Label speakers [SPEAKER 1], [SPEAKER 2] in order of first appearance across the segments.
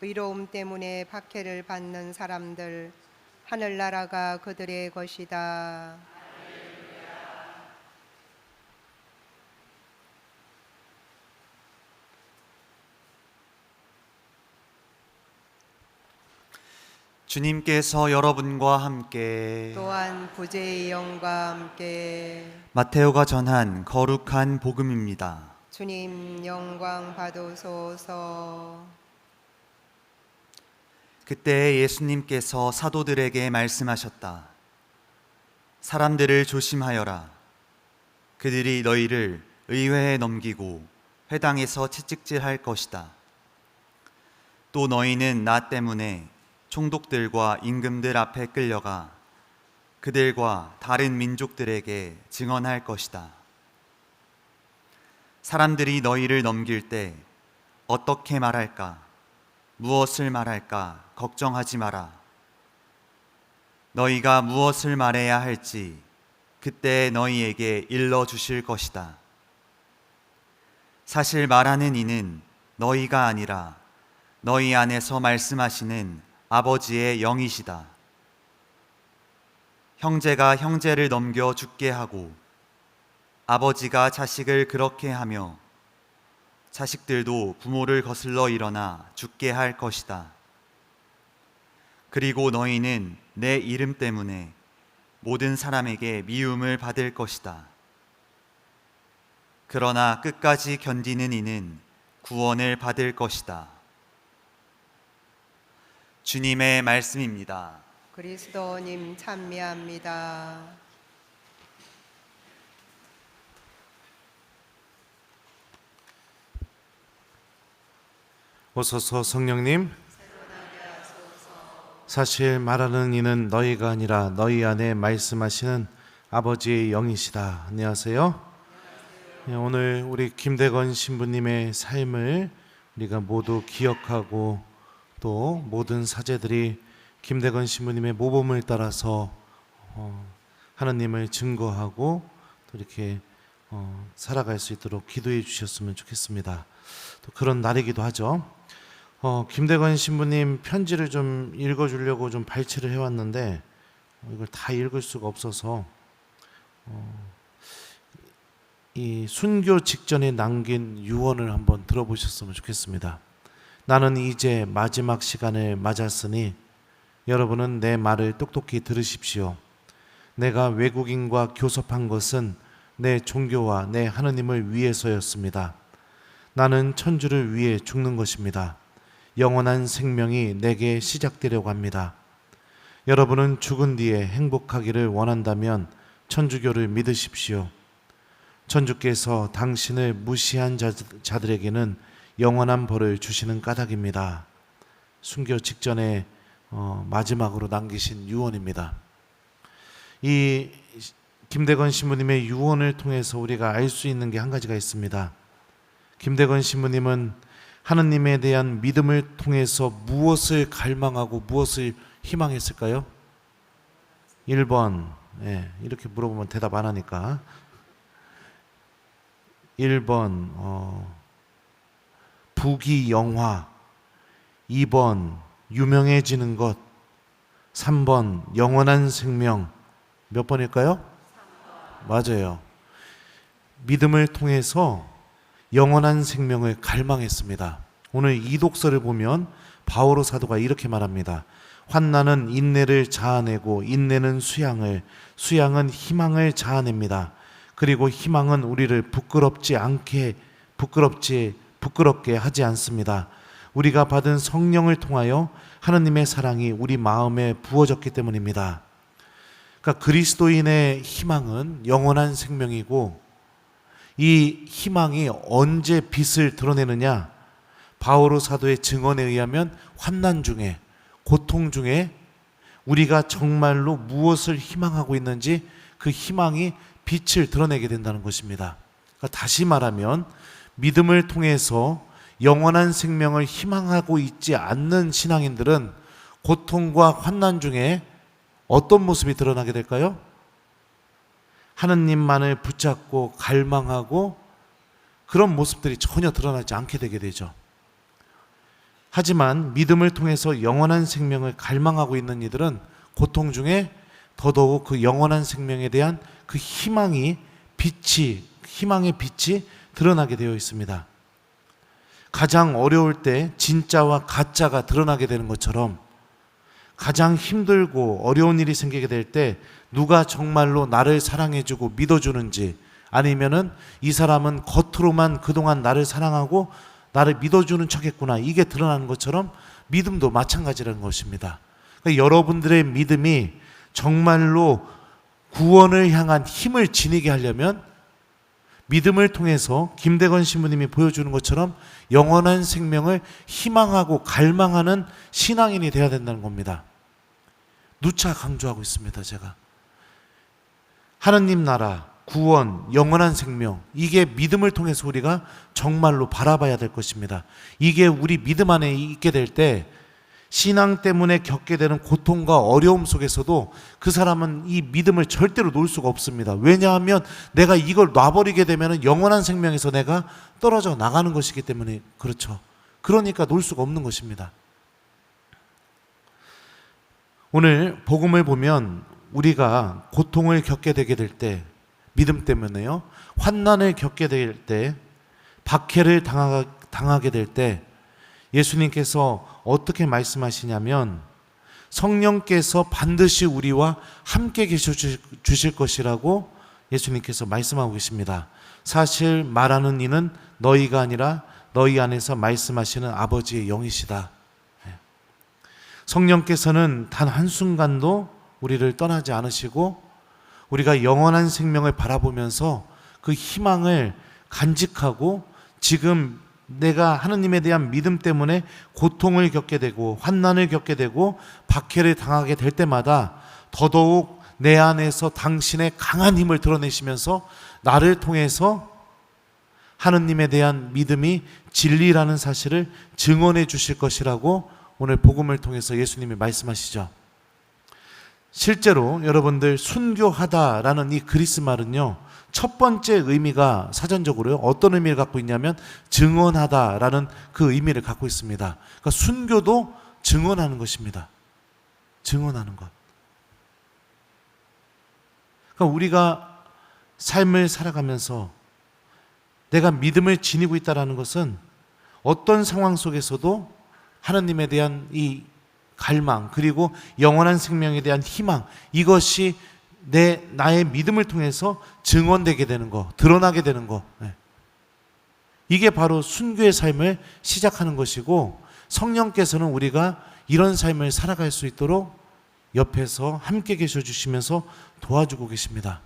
[SPEAKER 1] 의로움 때문에 박해를 받는 사람들, 하늘나라가 그들의 것이다.
[SPEAKER 2] 주님께서 여러분과 함께
[SPEAKER 1] 또한 부재의 영과 함께
[SPEAKER 2] 마테오가 전한 거룩한 복음입니다.
[SPEAKER 1] 주님 영광 받으소서.
[SPEAKER 2] 그때 예수님께서 사도들에게 말씀하셨다. 사람들을 조심하여라. 그들이 너희를 의회에 넘기고 회당에서 채찍질할 것이다. 또 너희는 나 때문에 총독들과 임금들 앞에 끌려가 그들과 다른 민족들에게 증언할 것이다. 사람들이 너희를 넘길 때 어떻게 말할까, 무엇을 말할까 걱정하지 마라. 너희가 무엇을 말해야 할지 그때 너희에게 일러주실 것이다. 사실 말하는 이는 너희가 아니라 너희 안에서 말씀하시는 아버지의 영이시다. 형제가 형제를 넘겨 죽게 하고 아버지가 자식을 그렇게 하며 자식들도 부모를 거슬러 일어나 죽게 할 것이다. 그리고 너희는 내 이름 때문에 모든 사람에게 미움을 받을 것이다. 그러나 끝까지 견디는 이는 구원을 받을 것이다. 주님의 말씀입니다.
[SPEAKER 1] 그리스도님 찬미합니다.
[SPEAKER 3] 오소서 성령님, 사실 말하는 이는 너희가 아니라 너희 안에 말씀하시는 아버지의 영이시다. 안녕하세요. 오늘 우리 김대건 신부님의 삶을 우리가 모두 기억하고 또 모든 사제들이 김대건 신부님의 모범을 따라서 하나님을 증거하고 또 이렇게 살아갈 수 있도록 기도해 주셨으면 좋겠습니다. 또 그런 날이기도 하죠. 김대건 신부님 편지를 좀 읽어주려고 좀 발췌를 해왔는데 이걸 다 읽을 수가 없어서 이 순교 직전에 남긴 유언을 한번 들어보셨으면 좋겠습니다. 나는 이제 마지막 시간을 맞았으니 여러분은 내 말을 똑똑히 들으십시오. 내가 외국인과 교섭한 것은 내 종교와 내 하느님을 위해서였습니다. 나는 천주를 위해 죽는 것입니다. 영원한 생명이 내게 시작되려고 합니다. 여러분은 죽은 뒤에 행복하기를 원한다면 천주교를 믿으십시오. 천주께서 당신을 무시한 자들에게는 영원한 벌을 주시는 까닭입니다. 순교 직전에 마지막으로 남기신 유언입니다. 이 김대건 신부님의 유언을 통해서 우리가 알 수 있는 게 한 가지가 있습니다. 김대건 신부님은 하느님에 대한 믿음을 통해서 무엇을 갈망하고 무엇을 희망했을까요? 1번, 이렇게 물어보면 대답 안 하니까 1번 부귀영화, 2번 유명해지는 것, 3번 영원한 생명. 몇 번일까요? 3번. 맞아요. 믿음을 통해서 영원한 생명을 갈망했습니다. 오늘 이 독서를 보면 바오로 사도가 이렇게 말합니다. 환난은 인내를 자아내고 인내는 수양을, 수양은 희망을 자아냅니다. 그리고 희망은 우리를 부끄럽게 하지 않습니다. 우리가 받은 성령을 통하여 하느님의 사랑이 우리 마음에 부어졌기 때문입니다. 그러니까 그리스도인의 희망은 영원한 생명이고 이 희망이 언제 빛을 드러내느냐? 바오로 사도의 증언에 의하면 환난 중에, 고통 중에 우리가 정말로 무엇을 희망하고 있는지 그 희망이 빛을 드러내게 된다는 것입니다. 그러니까 다시 말하면 믿음을 통해서 영원한 생명을 희망하고 있지 않는 신앙인들은 고통과 환난 중에 어떤 모습이 드러나게 될까요? 하느님만을 붙잡고 갈망하고 그런 모습들이 전혀 드러나지 않게 되게 되죠. 하지만 믿음을 통해서 영원한 생명을 갈망하고 있는 이들은 고통 중에 더더욱 그 영원한 생명에 대한 그 희망의 빛이 드러나게 되어 있습니다. 가장 어려울 때 진짜와 가짜가 드러나게 되는 것처럼 가장 힘들고 어려운 일이 생기게 될 때 누가 정말로 나를 사랑해주고 믿어주는지, 아니면은 이 사람은 겉으로만 그동안 나를 사랑하고 나를 믿어주는 척했구나, 이게 드러나는 것처럼 믿음도 마찬가지라는 것입니다. 그러니까 여러분들의 믿음이 정말로 구원을 향한 힘을 지니게 하려면 믿음을 통해서 김대건 신부님이 보여주는 것처럼 영원한 생명을 희망하고 갈망하는 신앙인이 되어야 된다는 겁니다. 누차 강조하고 있습니다. 제가 하느님 나라, 구원, 영원한 생명, 이게 믿음을 통해서 우리가 정말로 바라봐야 될 것입니다. 이게 우리 믿음 안에 있게 될 때 신앙 때문에 겪게 되는 고통과 어려움 속에서도 그 사람은 이 믿음을 절대로 놓을 수가 없습니다. 왜냐하면 내가 이걸 놔버리게 되면 영원한 생명에서 내가 떨어져 나가는 것이기 때문에 그렇죠. 그러니까 놓을 수가 없는 것입니다. 오늘 복음을 보면 우리가 고통을 겪게 되게 될 때, 믿음 때문에요, 환난을 겪게 될 때, 박해를 당하게 될 때 예수님께서 어떻게 말씀하시냐면 성령께서 반드시 우리와 함께 계셔 주실 것이라고 예수님께서 말씀하고 계십니다. 사실 말하는 이는 너희가 아니라 너희 안에서 말씀하시는 아버지의 영이시다. 성령께서는 단 한순간도 우리를 떠나지 않으시고 우리가 영원한 생명을 바라보면서 그 희망을 간직하고, 지금 내가 하느님에 대한 믿음 때문에 고통을 겪게 되고 환난을 겪게 되고 박해를 당하게 될 때마다 더더욱 내 안에서 당신의 강한 힘을 드러내시면서 나를 통해서 하느님에 대한 믿음이 진리라는 사실을 증언해 주실 것이라고 오늘 복음을 통해서 예수님이 말씀하시죠. 실제로 여러분들 순교하다라는 이 그리스 말은요, 첫 번째 의미가 사전적으로 어떤 의미를 갖고 있냐면 증언하다라는 그 의미를 갖고 있습니다. 그러니까 순교도 증언하는 것입니다. 증언하는 것. 그러니까 우리가 삶을 살아가면서 내가 믿음을 지니고 있다는 것은 어떤 상황 속에서도 하나님에 대한 이 갈망, 그리고 영원한 생명에 대한 희망, 이것이 나의 믿음을 통해서 증언되게 되는 거, 드러나게 되는 거, 이게 바로 순교의 삶을 시작하는 것이고, 성령께서는 우리가 이런 삶을 살아갈 수 있도록 옆에서 함께 계셔 주시면서 도와주고 계십니다.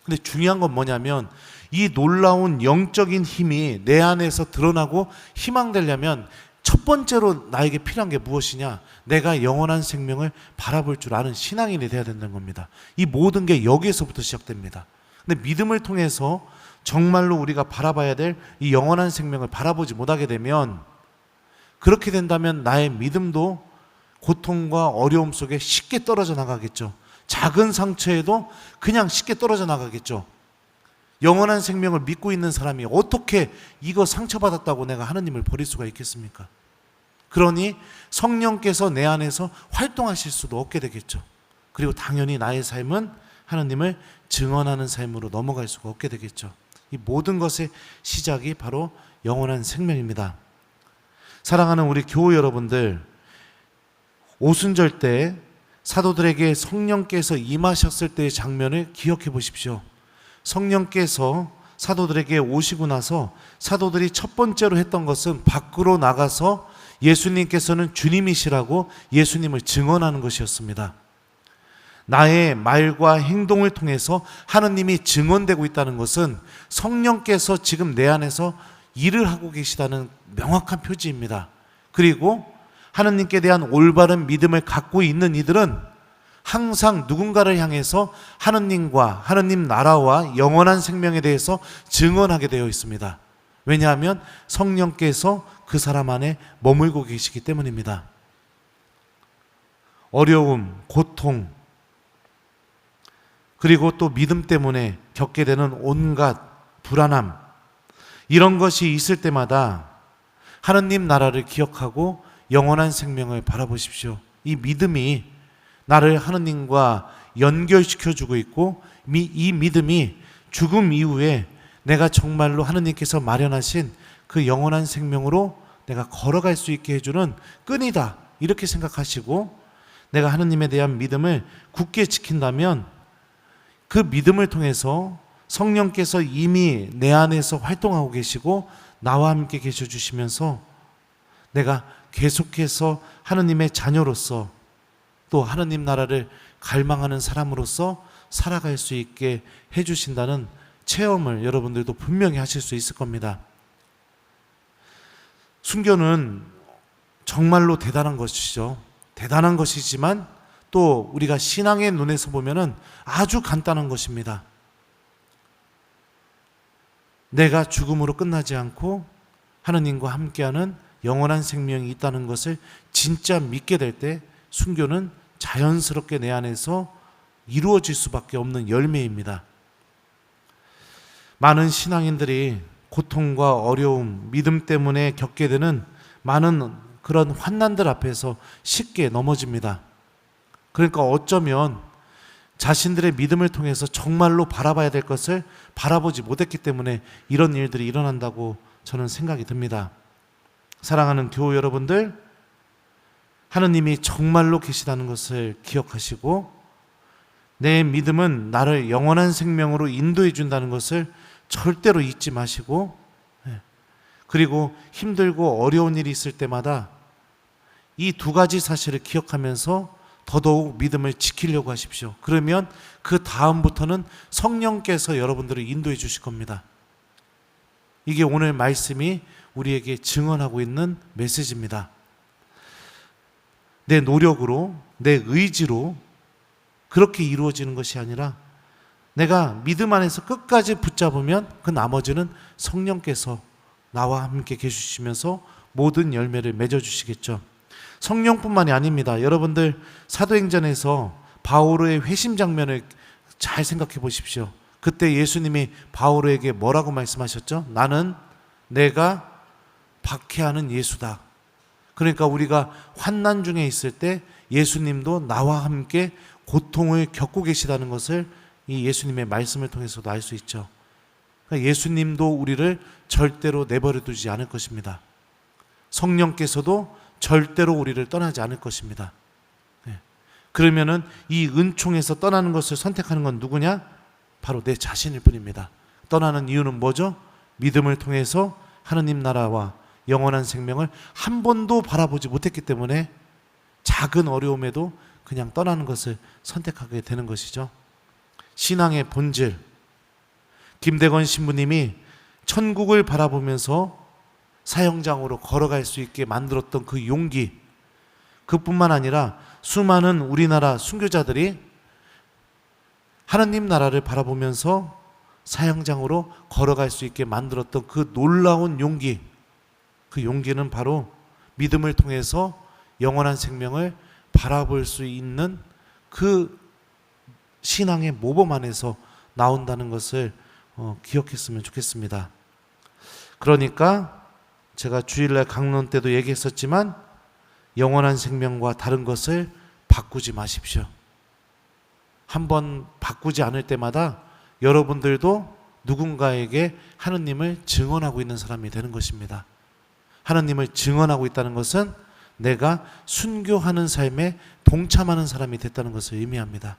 [SPEAKER 3] 근데 중요한 건 뭐냐면 이 놀라운 영적인 힘이 내 안에서 드러나고 희망되려면 첫 번째로 나에게 필요한 게 무엇이냐? 내가 영원한 생명을 바라볼 줄 아는 신앙인이 되어야 된다는 겁니다. 이 모든 게 여기에서부터 시작됩니다. 근데 믿음을 통해서 정말로 우리가 바라봐야 될 이 영원한 생명을 바라보지 못하게 되면, 그렇게 된다면 나의 믿음도 고통과 어려움 속에 쉽게 떨어져 나가겠죠. 작은 상처에도 그냥 쉽게 떨어져 나가겠죠. 영원한 생명을 믿고 있는 사람이 어떻게 이거 상처받았다고 내가 하느님을 버릴 수가 있겠습니까? 그러니 성령께서 내 안에서 활동하실 수도 없게 되겠죠. 그리고 당연히 나의 삶은 하느님을 증언하는 삶으로 넘어갈 수가 없게 되겠죠. 이 모든 것의 시작이 바로 영원한 생명입니다. 사랑하는 우리 교우 여러분들, 오순절 때 사도들에게 성령께서 임하셨을 때의 장면을 기억해 보십시오. 성령께서 사도들에게 오시고 나서 사도들이 첫 번째로 했던 것은 밖으로 나가서 예수님께서는 주님이시라고 예수님을 증언하는 것이었습니다. 나의 말과 행동을 통해서 하느님이 증언되고 있다는 것은 성령께서 지금 내 안에서 일을 하고 계시다는 명확한 표지입니다. 그리고 하느님께 대한 올바른 믿음을 갖고 있는 이들은 항상 누군가를 향해서 하느님과 하느님 나라와 영원한 생명에 대해서 증언하게 되어 있습니다. 왜냐하면 성령께서 그 사람 안에 머물고 계시기 때문입니다. 어려움, 고통, 그리고 또 믿음 때문에 겪게 되는 온갖 불안함, 이런 것이 있을 때마다 하느님 나라를 기억하고 영원한 생명을 바라보십시오. 이 믿음이 나를 하느님과 연결시켜주고 있고 이 믿음이 죽음 이후에 내가 정말로 하느님께서 마련하신 그 영원한 생명으로 내가 걸어갈 수 있게 해주는 끈이다, 이렇게 생각하시고 내가 하느님에 대한 믿음을 굳게 지킨다면 그 믿음을 통해서 성령께서 이미 내 안에서 활동하고 계시고 나와 함께 계셔 주시면서 내가 계속해서 하느님의 자녀로서 또 하느님 나라를 갈망하는 사람으로서 살아갈 수 있게 해주신다는 체험을 여러분들도 분명히 하실 수 있을 겁니다. 순교는 정말로 대단한 것이죠. 대단한 것이지만 또 우리가 신앙의 눈에서 보면은 아주 간단한 것입니다. 내가 죽음으로 끝나지 않고 하느님과 함께하는 영원한 생명이 있다는 것을 진짜 믿게 될 때 순교는 자연스럽게 내 안에서 이루어질 수밖에 없는 열매입니다. 많은 신앙인들이 고통과 어려움, 믿음 때문에 겪게 되는 많은 그런 환난들 앞에서 쉽게 넘어집니다. 그러니까 어쩌면 자신들의 믿음을 통해서 정말로 바라봐야 될 것을 바라보지 못했기 때문에 이런 일들이 일어난다고 저는 생각이 듭니다. 사랑하는 교우 여러분들, 하느님이 정말로 계시다는 것을 기억하시고 내 믿음은 나를 영원한 생명으로 인도해 준다는 것을 절대로 잊지 마시고, 그리고 힘들고 어려운 일이 있을 때마다 이 두 가지 사실을 기억하면서 더더욱 믿음을 지키려고 하십시오. 그러면 그 다음부터는 성령께서 여러분들을 인도해 주실 겁니다. 이게 오늘 말씀이 우리에게 증언하고 있는 메시지입니다. 내 노력으로, 내 의지로 그렇게 이루어지는 것이 아니라 내가 믿음 안에서 끝까지 붙잡으면 그 나머지는 성령께서 나와 함께 계시면서 모든 열매를 맺어주시겠죠. 성령뿐만이 아닙니다. 여러분들 사도행전에서 바오로의 회심 장면을 잘 생각해 보십시오. 그때 예수님이 바오로에게 뭐라고 말씀하셨죠? 나는 내가 박해하는 예수다. 그러니까 우리가 환난 중에 있을 때 예수님도 나와 함께 고통을 겪고 계시다는 것을 이 예수님의 말씀을 통해서도 알 수 있죠. 그러니까 예수님도 우리를 절대로 내버려 두지 않을 것입니다. 성령께서도 절대로 우리를 떠나지 않을 것입니다. 그러면은 이 은총에서 떠나는 것을 선택하는 건 누구냐? 바로 내 자신일 뿐입니다. 떠나는 이유는 뭐죠? 믿음을 통해서 하느님 나라와 영원한 생명을 한 번도 바라보지 못했기 때문에 작은 어려움에도 그냥 떠나는 것을 선택하게 되는 것이죠. 신앙의 본질, 김대건 신부님이 천국을 바라보면서 사형장으로 걸어갈 수 있게 만들었던 그 용기, 그뿐만 아니라 수많은 우리나라 순교자들이 하느님 나라를 바라보면서 사형장으로 걸어갈 수 있게 만들었던 그 놀라운 용기, 그 용기는 바로 믿음을 통해서 영원한 생명을 바라볼 수 있는 그 신앙의 모범 안에서 나온다는 것을 기억했으면 좋겠습니다. 그러니까 제가 주일날 강론 때도 얘기했었지만 영원한 생명과 다른 것을 바꾸지 마십시오. 한번 바꾸지 않을 때마다 여러분들도 누군가에게 하느님을 증언하고 있는 사람이 되는 것입니다. 하느님을 증언하고 있다는 것은 내가 순교하는 삶에 동참하는 사람이 됐다는 것을 의미합니다.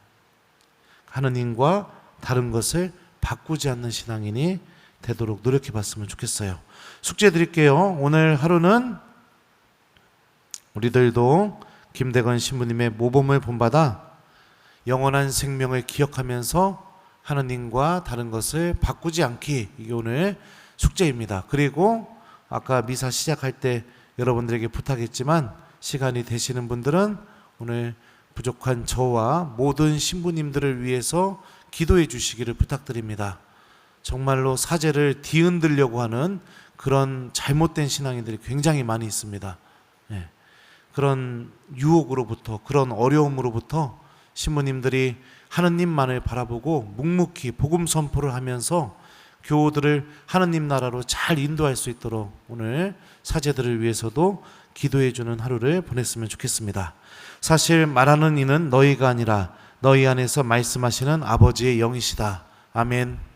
[SPEAKER 3] 하느님과 다른 것을 바꾸지 않는 신앙인이 되도록 노력해 봤으면 좋겠어요. 숙제 드릴게요. 오늘 하루는 우리들도 김대건 신부님의 모범을 본받아 영원한 생명을 기억하면서 하느님과 다른 것을 바꾸지 않기, 이게 오늘 숙제입니다. 그리고 아까 미사 시작할 때 여러분들에게 부탁했지만 시간이 되시는 분들은 오늘 부족한 저와 모든 신부님들을 위해서 기도해 주시기를 부탁드립니다. 정말로 사제를 뒤흔들려고 하는 그런 잘못된 신앙인들이 굉장히 많이 있습니다. 그런 유혹으로부터, 그런 어려움으로부터 신부님들이 하느님만을 바라보고 묵묵히 복음 선포를 하면서 교우들을 하느님 나라로 잘 인도할 수 있도록 오늘 사제들을 위해서도 기도해 주는 하루를 보냈으면 좋겠습니다. 사실 말하는 이는 너희가 아니라 너희 안에서 말씀하시는 아버지의 영이시다. 아멘.